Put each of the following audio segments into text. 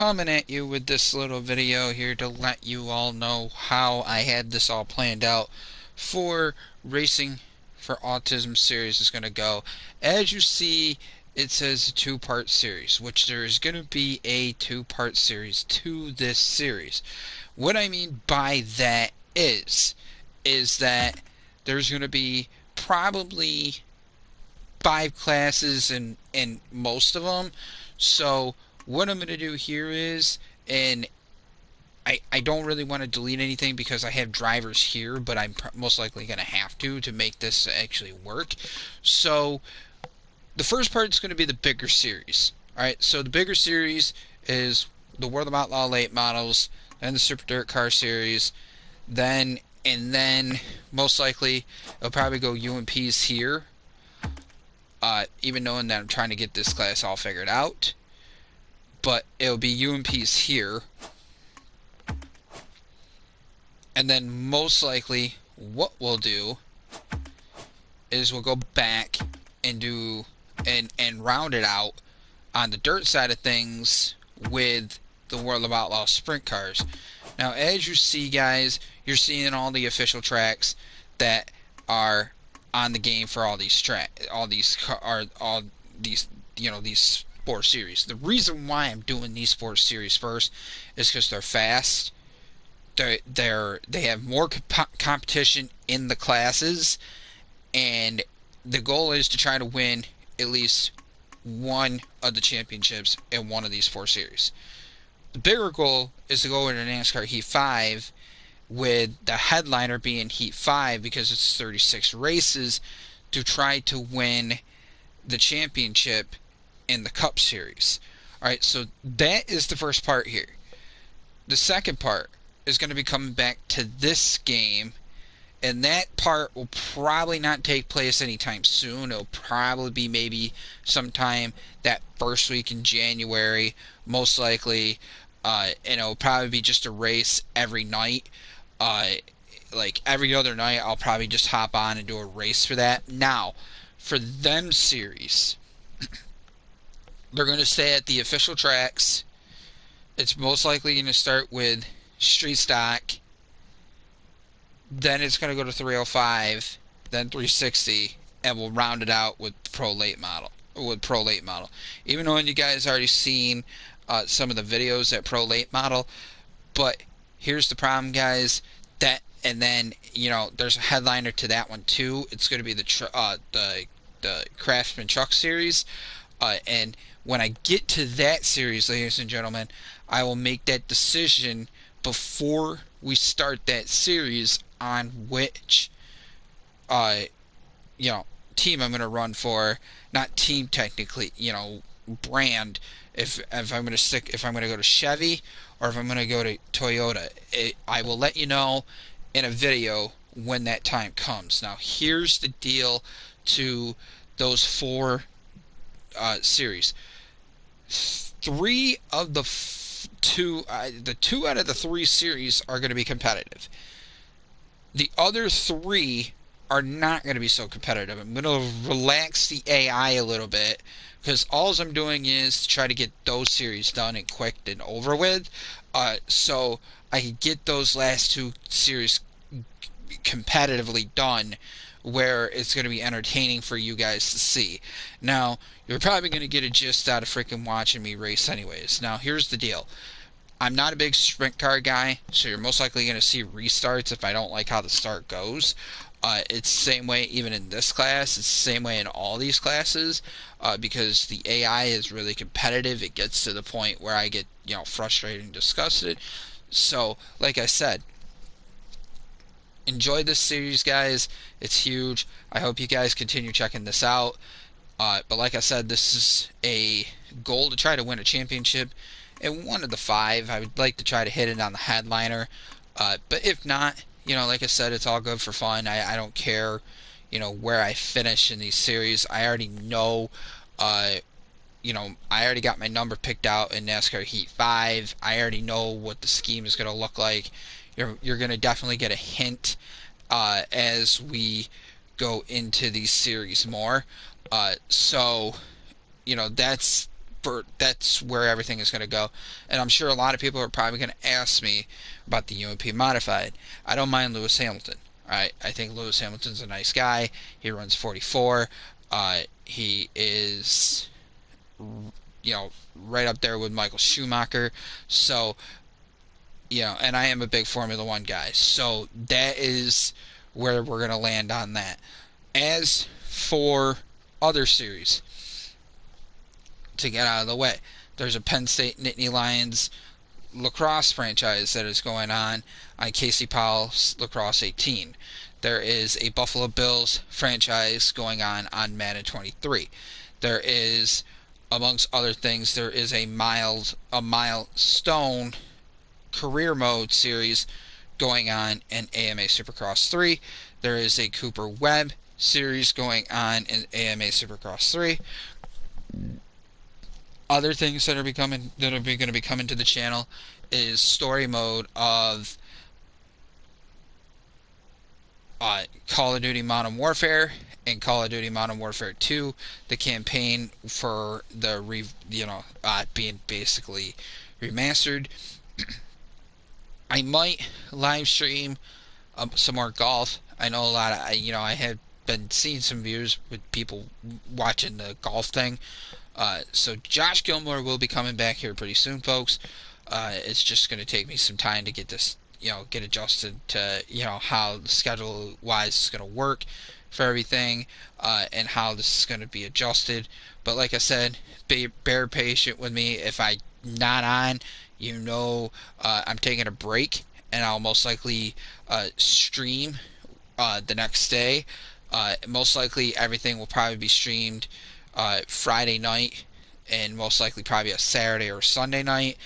Coming at you with this little video here to let you all know how I had this all planned out for Racing for Autism series is going to go. As you see, it says a two-part series, which there is going to be a two-part series to this series. What I mean by that is that there's going to be probably 5 classes in most of them. So what I'm going to do here is, and I don't really want to delete anything because I have drivers here, but I'm most likely going to have to make this actually work. So the first part is going to be the bigger series. Alright, so the bigger series is the World of Outlaw late models, then the Super Dirt Car series, then most likely it'll probably go UMPs here, even knowing that I'm trying to get this class all figured out. But it'll be UMPs here. And then most likely what we'll do is we'll go back and do and round it out on the dirt side of things with the World of Outlaw sprint cars. Now, as you see, guys, you're seeing all the official tracks that are on the game for all these these 4 series. The reason why I'm doing these 4 series first is because they're fast. They have more competition in the classes, and the goal is to try to win at least one of the championships in one of these 4 series. The bigger goal is to go into NASCAR Heat 5 with the headliner being Heat 5 because it's 36 races to try to win the championship in the Cup Series. Alright, so that is the first part here. The second part is going to be coming back to this game, and that part will probably not take place anytime soon. It'll probably be maybe sometime that first week in January, most likely, and it'll probably be just a race every night. Like every other night, I'll probably just hop on and do a race for that. Now, for them series, they're going to stay at the official tracks. It's most likely going to start with street stock, then it's going to go to 305, then 360, and we'll round it out with pro late model. Even though you guys already seen some of the videos at pro late model, but here's the problem, guys. And then there's a headliner to that one too. It's going to be the Craftsman Truck series, and when I get to that series, ladies and gentlemen, I will make that decision before we start that series on which team I'm going to run for. Not team technically, brand. If I'm going to go to Chevy or if I'm going to go to Toyota. I will let you know in a video when that time comes. Now, here's the deal to those 4 series. The 2 out of the 3 series are going to be competitive. The other 3 are not going to be so competitive. I'm going to relax the AI a little bit because all I'm doing is to try to get those series done and quick and over with, so I can get those last 2 series competitively done where it's going to be entertaining for you guys to see. Now, you're probably going to get a gist out of freaking watching me race anyways. Now, here's the deal. I'm not a big sprint car guy, so you're most likely going to see restarts if I don't like how the start goes. It's the same way even in this class. It's the same way in all these classes, because the AI is really competitive. It gets to the point where I get frustrated and disgusted. So, like I said, enjoy this series, guys. It's huge. I hope you guys continue checking this out. But like I said, this is a goal to try to win a championship in one of the 5. I would like to try to hit it on the headliner. But if not, like I said, it's all good for fun. I don't care, where I finish in these series. I already know, I already got my number picked out in NASCAR Heat 5. I already know what the scheme is going to look like. You're going to definitely get a hint as we go into these series more. So, that's that's where everything is going to go. And I'm sure a lot of people are probably going to ask me about the UMP modified. I don't mind Lewis Hamilton. I think Lewis Hamilton's a nice guy. He runs 44. He is, right up there with Michael Schumacher. So, and I am a big Formula One guy. So that is where we're going to land on that. As for other series, to get out of the way, there's a Penn State Nittany Lions lacrosse franchise that is going on Casey Powell's Lacrosse 18. There is a Buffalo Bills franchise going on Madden 23. There is, amongst other things, there is a milestone career mode series going on in AMA Supercross 3. There is a Cooper Webb series going on in AMA Supercross 3. Other things that are going to be coming to the channel is story mode of Call of Duty Modern Warfare and Call of Duty Modern Warfare 2, the campaign for the being basically remastered. I might live stream some more golf. I know a lot of I have been seeing some views with people watching the golf thing. So Josh Gilmore will be coming back here pretty soon, folks. It's just going to take me some time to get this, get adjusted to, how the schedule-wise is going to work for everything, and how this is going to be adjusted. But like I said, bear patient with me. If I'm not on, I'm taking a break, and I'll most likely stream the next day. Most likely everything will probably be streamed Friday night, and most likely probably a Saturday or Sunday night.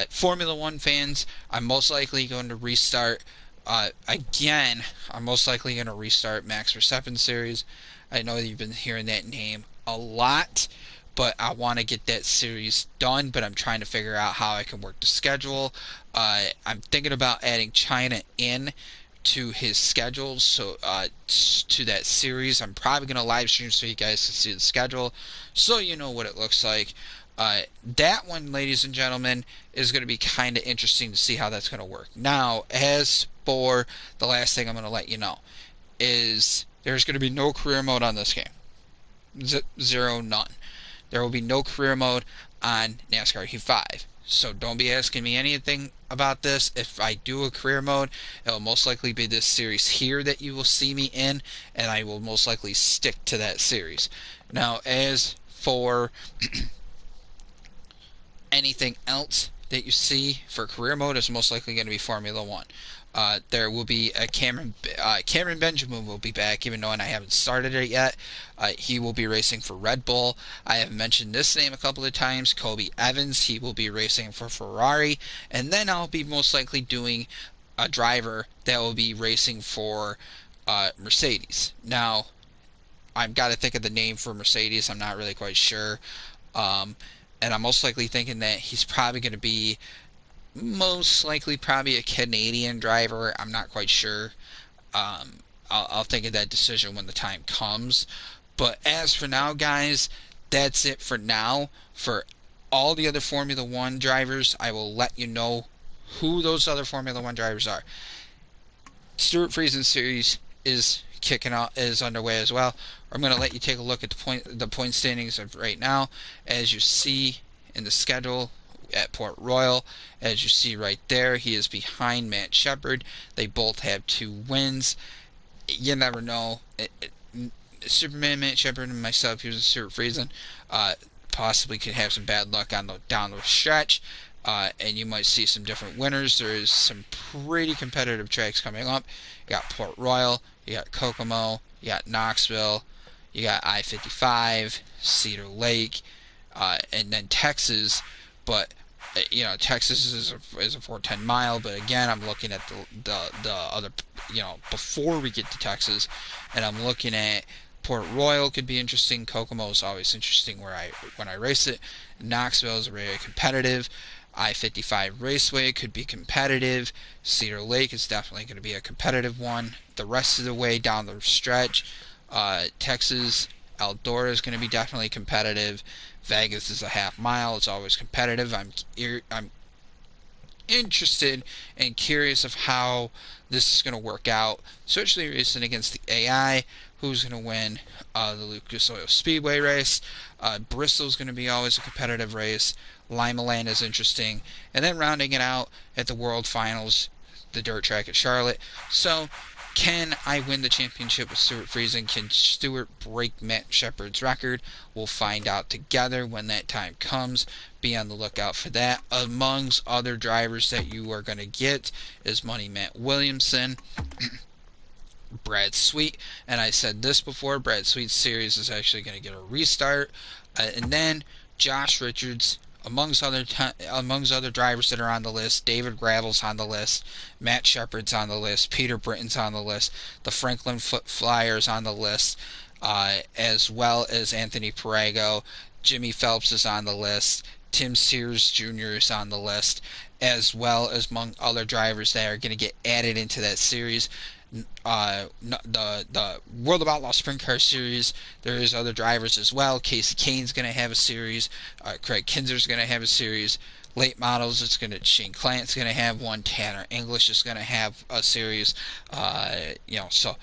Formula One fans, I'm most likely going to restart again. I'm most likely going to restart Max Verstappen series. I know that you've been hearing that name a lot, but I want to get that series done, but I'm trying to figure out how I can work the schedule. I'm thinking about adding China in to his schedule, so to that series. I'm probably going to live stream so you guys can see the schedule, so you know what it looks like. That one, ladies and gentlemen, is going to be kind of interesting to see how that's going to work. Now, as for the last thing I'm going to let you know, is there's going to be no career mode on this game. Zero, none. There will be no career mode on NASCAR Heat 5. So don't be asking me anything about this. If I do a career mode, it will most likely be this series here that you will see me in, and I will most likely stick to that series. Now, as for anything else that you see for career mode, is most likely going to be Formula One. There will be a Cameron Benjamin will be back, even though I haven't started it yet. He will be racing for Red Bull. I have mentioned this name a couple of times. Kobe Evans, he will be racing for Ferrari. And then I'll be most likely doing a driver that will be racing for Mercedes. Now, I've got to think of the name for Mercedes. I'm not really quite sure. And I'm most likely thinking that he's probably going to be most likely probably a Canadian driver. I'm not quite sure. I'll think of that decision when the time comes. But as for now, guys, that's it for now. For all the other Formula One drivers, I will let you know who those other Formula One drivers are. Stuart Friesen series is underway as well. I'm going to let you take a look at the point standings of right now. As you see in the schedule at Port Royal, as you see right there, he is behind Matt Shepard. They both have 2 wins. You never know. Superman Matt Shepard and myself, here's a Stuart Friesen, possibly could have some bad luck down the stretch, and you might see some different winners. There is some pretty competitive tracks coming up. You got Port Royal, you got Kokomo, you got Knoxville, you got I-55, Cedar Lake, and then Texas. But Texas is a 410 mile, but again, I'm looking at the other, before we get to Texas, and I'm looking at Port Royal could be interesting. Kokomo is always interesting when I race it. Knoxville is very competitive. I-55 Raceway could be competitive. Cedar Lake is definitely going to be a competitive one. The rest of the way down the stretch, Texas, Eldora is going to be definitely competitive. Vegas is a half mile. It's always competitive. I'm interested and curious of how this is going to work out, especially racing against the AI. Who's going to win the Lucas Oil Speedway race? Bristol's going to be always a competitive race. Lima Land is interesting. And then rounding it out at the World Finals, the dirt track at Charlotte. So, can I win the championship with Stuart Friesen? Can Stuart break Matt Shepard's record? We'll find out together when that time comes. Be on the lookout for that. Amongst other drivers that you are going to get is Money Matt Williamson, Brad Sweet, and I said this before, Brad Sweet's series is actually going to get a restart. And then Josh Richards, amongst other drivers that are on the list. David Gravel's on the list, Matt Shepard's on the list, Peter Britton's on the list, the Franklin Flyers on the list, as well as Anthony Perego. Jimmy Phelps is on the list. Tim Sears Jr. is on the list, as well as among other drivers that are going to get added into that series. The World of Outlaw Sprint Car Series, there is other drivers as well. Casey Kane's going to have a series. Craig Kinzer's going to have a series. Late models, Shane Clant's going to have one. Tanner English is going to have a series. So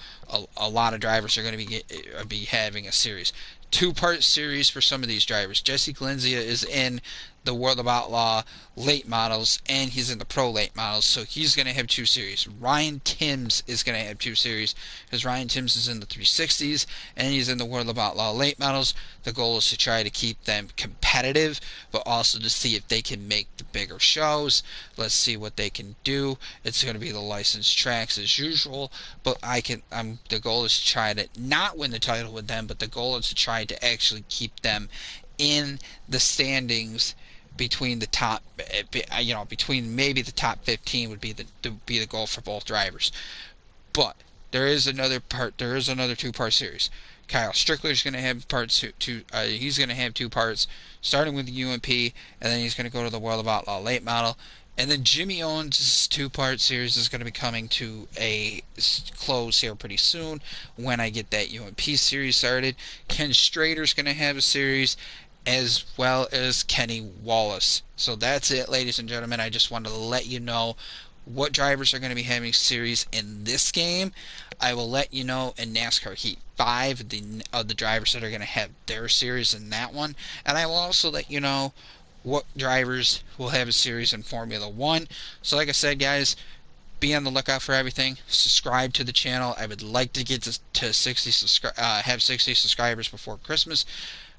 a lot of drivers are going to be having a series. Two-part series for some of these drivers. Jesse Glinzia is in the World of Outlaw late models, and he's in the Pro late models, so he's going to have two series. Ryan Timms is going to have two series, because Ryan Timms is in the 360s, and he's in the World of Outlaw late models. The goal is to try to keep them competitive, but also to see if they can make the bigger shows. Let's see what they can do. It's going to be the licensed tracks as usual, but the goal is to try to not win the title with them, but the goal is to try to actually keep them in the standings between the top, between maybe the top 15 would be the goal for both drivers. But there is another two-part series. Kyle Strickler's going to have he's going to have two parts, starting with the UMP, and then he's going to go to the World of Outlaw late model. And then Jimmy Owens' two-part series is going to be coming to a close here pretty soon when I get that UMP series started. Ken Strader's going to have a series, as well as Kenny Wallace. So that's it, ladies and gentlemen. I just wanted to let you know what drivers are going to be having series in this game. I will let you know in NASCAR Heat 5 of the drivers that are going to have their series in that one. And I will also let you know what drivers will have a series in Formula 1. So like I said, guys, be on the lookout for everything. Subscribe to the channel. I would like to get to 60 have 60 subscribers before Christmas.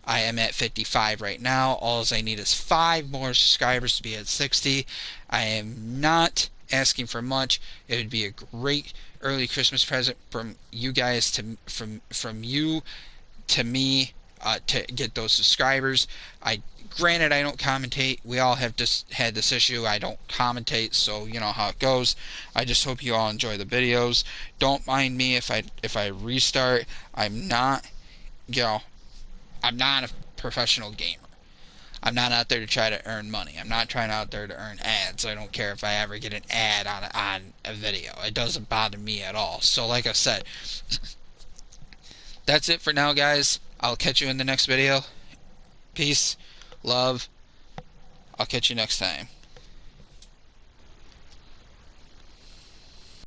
I am at 55 right now. All I need is 5 more subscribers to be at 60. I am not asking for much. It would be a great early Christmas present from you guys from you to me to get those subscribers. Granted, I don't commentate. We all have had this issue. I don't commentate, so you know how it goes. I just hope you all enjoy the videos. Don't mind me if I restart. I'm not a professional gamer. I'm not out there to try to earn money. I'm not trying out there to earn ads. I don't care if I ever get an ad on a video. It doesn't bother me at all. So like I said, that's it for now, guys. I'll catch you in the next video. Peace, love. I'll catch you next time.